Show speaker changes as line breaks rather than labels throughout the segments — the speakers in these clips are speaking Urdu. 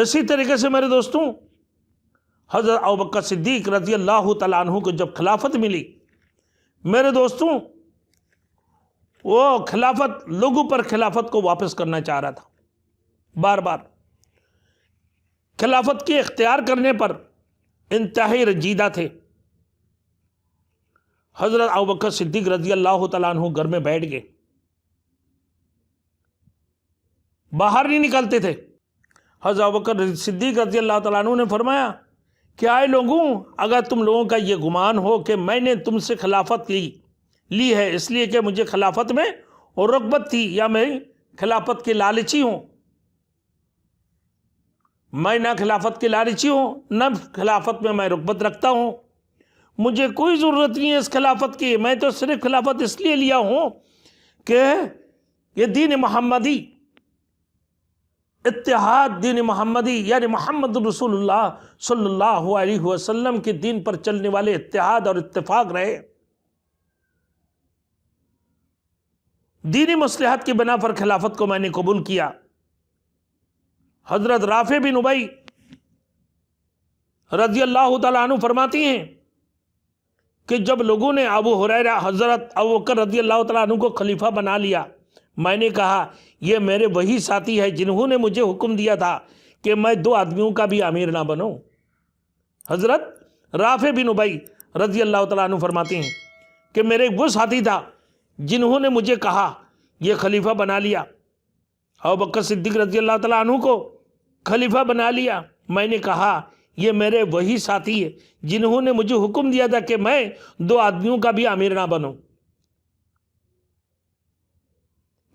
اسی طریقے سے میرے دوستوں حضرت ابوبکر صدیق رضی اللہ تعالیٰ عنہ کو جب خلافت ملی، میرے دوستوں وہ خلافت لوگوں پر خلافت کو واپس کرنا چاہ رہا تھا، بار بار خلافت کے اختیار کرنے پر انتہائی رنجیدہ تھے۔ حضرت ابوبکر صدیق رضی اللہ تعالیٰ عنہ گھر میں بیٹھ گئے، باہر نہیں نکلتے تھے۔ حضرت ابوبکر صدیق رضی اللہ تعالیٰ عنہ نے فرمایا کہ آئے لوگوں، اگر تم لوگوں کا یہ گمان ہو کہ میں نے تم سے خلافت لی ہے اس لیے کہ مجھے خلافت میں رغبت تھی یا میں خلافت کے لالچی ہوں، میں نہ خلافت کے لالچی ہوں نہ خلافت میں رغبت رکھتا ہوں، مجھے کوئی ضرورت نہیں ہے اس خلافت کی، میں تو صرف خلافت اس لیے لیا ہوں کہ یہ دین محمدی، اتحاد دین محمدی یعنی محمد رسول اللہ صلی اللہ علیہ وسلم کے دین پر چلنے والے اتحاد اور اتفاق رہے۔ دینی مصلحت کی بنا پر خلافت کو میں نے قبول کیا۔ حضرت رافع بن ابی رضی اللہ تعالیٰ عنہ فرماتی ہیں کہ جب لوگوں نے ابو ہریرہ حضرت ابوبکر رضی اللہ تعالیٰ عنہ کو خلیفہ بنا لیا، میں نے کہا یہ میرے وہی ساتھی ہے جنہوں نے مجھے حکم دیا تھا کہ میں 2 آدمیوں کا بھی امیر نہ بنوں۔ حضرت رافع بن ابی رضی اللہ تعالیٰ عنہ فرماتے ہیں کہ میرے وہ ساتھی تھا جنہوں نے مجھے کہا یہ خلیفہ بنا لیا، ابوبکر صدیق رضی اللہ تعالیٰ عنہ کو خلیفہ بنا لیا، میں نے کہا یہ میرے وہی ساتھی ہے جنہوں نے مجھے حکم دیا تھا کہ میں 2 آدمیوں کا بھی امیر نہ بنوں۔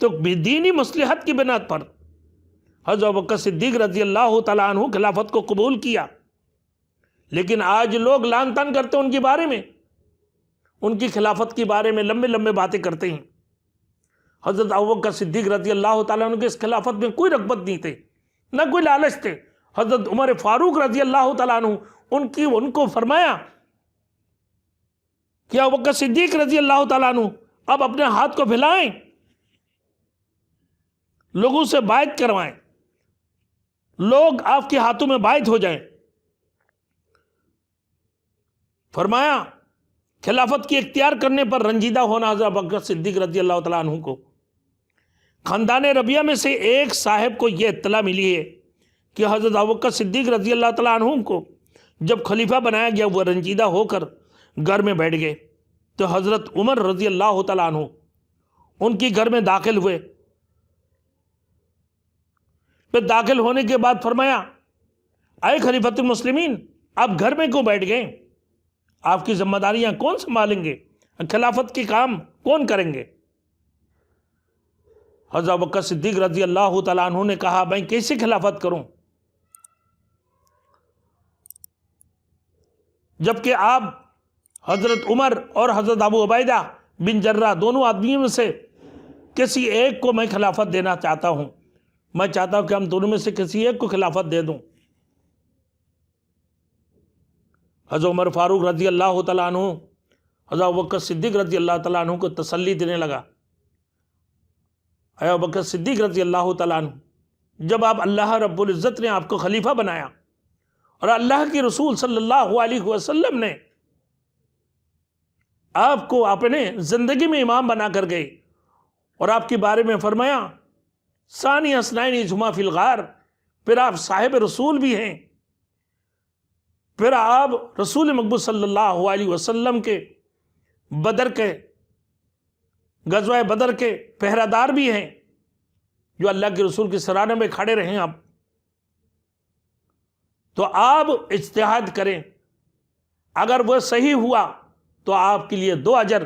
تو دینی مصلحت کی بنا پر حضرت ابوبکر صدیق رضی اللہ تعالیٰ عنہ خلافت کو قبول کیا، لیکن آج لوگ لان تان کرتے ہیں ان کے بارے میں، ان کی خلافت کے بارے میں لمبے لمبے باتیں کرتے ہیں۔ حضرت ابوبکر صدیق رضی اللہ تعالیٰ عنہ کے اس خلافت میں کوئی رغبت نہیں تھے، نہ کوئی لالچ تھے۔ حضرت عمر فاروق رضی اللہ تعالیٰ عنہ ان کو فرمایا کہ ابوبکر صدیق رضی اللہ تعالیٰ عنہ اب اپنے ہاتھ کو پھیلائیں، لوگوں سے بیعت کروائیں، لوگ آپ کے ہاتھوں میں بیعت ہو جائیں۔ فرمایا خلافت کی اختیار کرنے پر رنجیدہ ہونا حضرت ابوبکر صدیق رضی اللہ تعالیٰ عنہ کو۔ خاندان ربیعہ میں سے ایک صاحب کو یہ اطلاع ملی ہے کہ حضرت ابوبکر صدیق رضی اللہ تعالیٰ عنہ کو جب خلیفہ بنایا گیا وہ رنجیدہ ہو کر گھر میں بیٹھ گئے، تو حضرت عمر رضی اللہ تعالیٰ عنہ ان کی گھر میں داخل ہوئے۔ پھر داخل ہونے کے بعد فرمایا اے خلیفۃ المسلمین، آپ گھر میں کیوں بیٹھ گئے؟ آپ کی ذمہ داریاں کون سنبھالیں گے؟ خلافت کے کام کون کریں گے؟ حضرت ابوبکر صدیق رضی اللہ تعالیٰ عنہ نے کہا میں کیسے خلافت کروں جبکہ آپ حضرت عمر اور حضرت ابو عبیدہ بن جرہ دونوں آدمیوں میں سے کسی ایک کو میں خلافت دینا چاہتا ہوں، میں چاہتا ہوں کہ ہم دونوں میں سے کسی ایک کو خلافت دے دوں۔ حضرت عمر فاروق رضی اللہ تعالیٰ عنہ حضرت ابوبکر صدیق رضی اللہ تعالیٰ عنہ کو تسلی دینے لگا، اے ابوبکر صدیق رضی اللہ تعالیٰ عنہ، جب آپ اللہ رب العزت نے آپ کو خلیفہ بنایا اور اللہ کے رسول صلی اللہ علیہ وسلم نے آپ کو اپنے زندگی میں امام بنا کر گئے اور آپ کے بارے میں فرمایا ثانی اثنین اذ ھما فی الغار، پھر آپ صاحب رسول بھی ہیں، پھر آپ رسول مقبول صلی اللہ علیہ وسلم کے بدر کے غزوہ بدر کے پہرہ دار بھی ہیں، جو اللہ کے رسول کے سرانے میں کھڑے رہے آپ، تو آپ اجتہاد کریں، اگر وہ صحیح ہوا تو آپ کے لیے 2 اجر،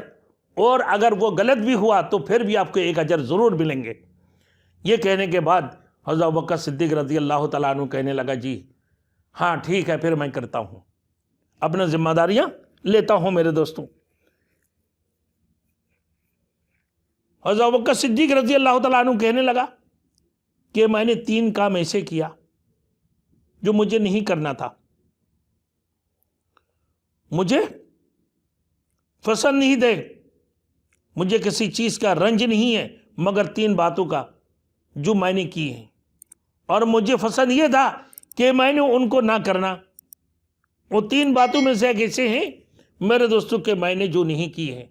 اور اگر وہ غلط بھی ہوا تو پھر بھی آپ کو 1 اجر ضرور ملیں گے۔ یہ کہنے کے بعد حضرت ابوبکر صدیق رضی اللہ تعالیٰ عنہ کہنے لگا جی ہاں ٹھیک ہے، پھر میں کرتا ہوں، اپنا ذمہ داریاں لیتا ہوں۔ میرے دوستوں، حضرت ابوبکر صدیق رضی اللہ تعالیٰ عنہ کہنے لگا کہ میں نے 3 کام ایسے کیا جو مجھے نہیں کرنا تھا، مجھے پسند نہیں دے، مجھے کسی چیز کا رنج نہیں ہے مگر 3 باتوں کا جو میں نے کی ہیں، اور مجھے پسند یہ تھا کہ میں نے ان کو نہ کرنا، وہ 3 باتوں میں سے ایک ایسے ہیں میرے دوستوں کہ میں نے جو نہیں کی ہیں۔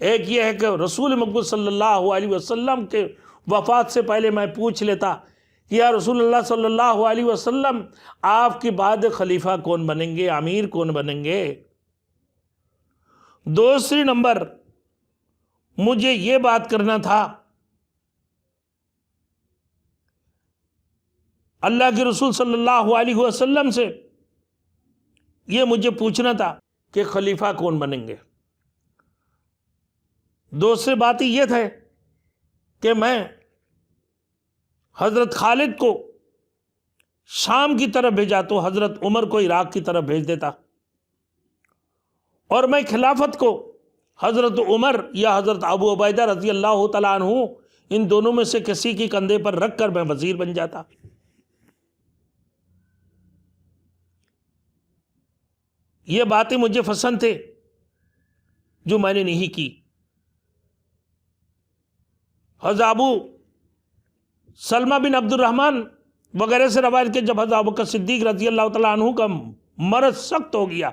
ایک یہ ہے کہ رسول مقبول صلی اللہ علیہ وسلم کے وفات سے پہلے میں پوچھ لیتا کہ یا رسول اللہ صلی اللہ علیہ وسلم آپ کے بعد خلیفہ کون بنیں گے، امیر کون بنیں گے۔ دوسری نمبر مجھے یہ بات کرنا تھا، اللہ کے رسول صلی اللہ علیہ وسلم سے یہ مجھے پوچھنا تھا کہ خلیفہ کون بنیں گے۔ دوسری بات یہ تھا کہ میں حضرت خالد کو شام کی طرف بھیجا تو حضرت عمر کو عراق کی طرف بھیج دیتا، اور میں خلافت کو حضرت عمر یا حضرت ابو عبیدہ رضی اللہ تعالیٰ عنہ ان دونوں میں سے کسی کے کندھے پر رکھ کر میں وزیر بن جاتا۔ یہ باتیں مجھے پسند تھے جو میں نے نہیں کی۔ حضرت ابو سلمہ بن عبد الرحمن وغیرہ سے روایت کہ جب حضرت ابوبکر صدیق رضی اللہ تعالیٰ عنہ کا مرض سخت ہو گیا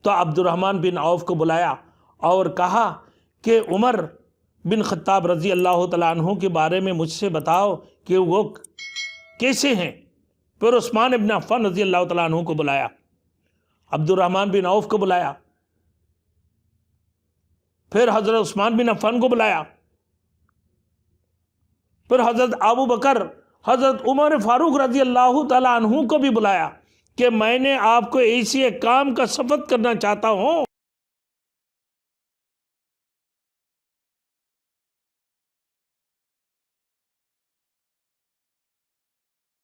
تو عبد الرحمن بن عوف کو بلایا اور کہا کہ عمر بن خطاب رضی اللہ تعالیٰ عنہ کے بارے میں مجھ سے بتاؤ کہ وہ کیسے ہیں۔ پھر عثمان بن عفان رضی اللہ تعالیٰ عنہ کو بلایا، عبد الرحمن بن عوف کو بلایا، پھر حضرت عثمان بن عفان کو بلایا، پھر حضرت ابو بکر حضرت عمر فاروق رضی اللہ تعالیٰ عنہ کو بھی بلایا کہ میں نے آپ کو ایسی ایک کام کا شفاعت کرنا چاہتا ہوں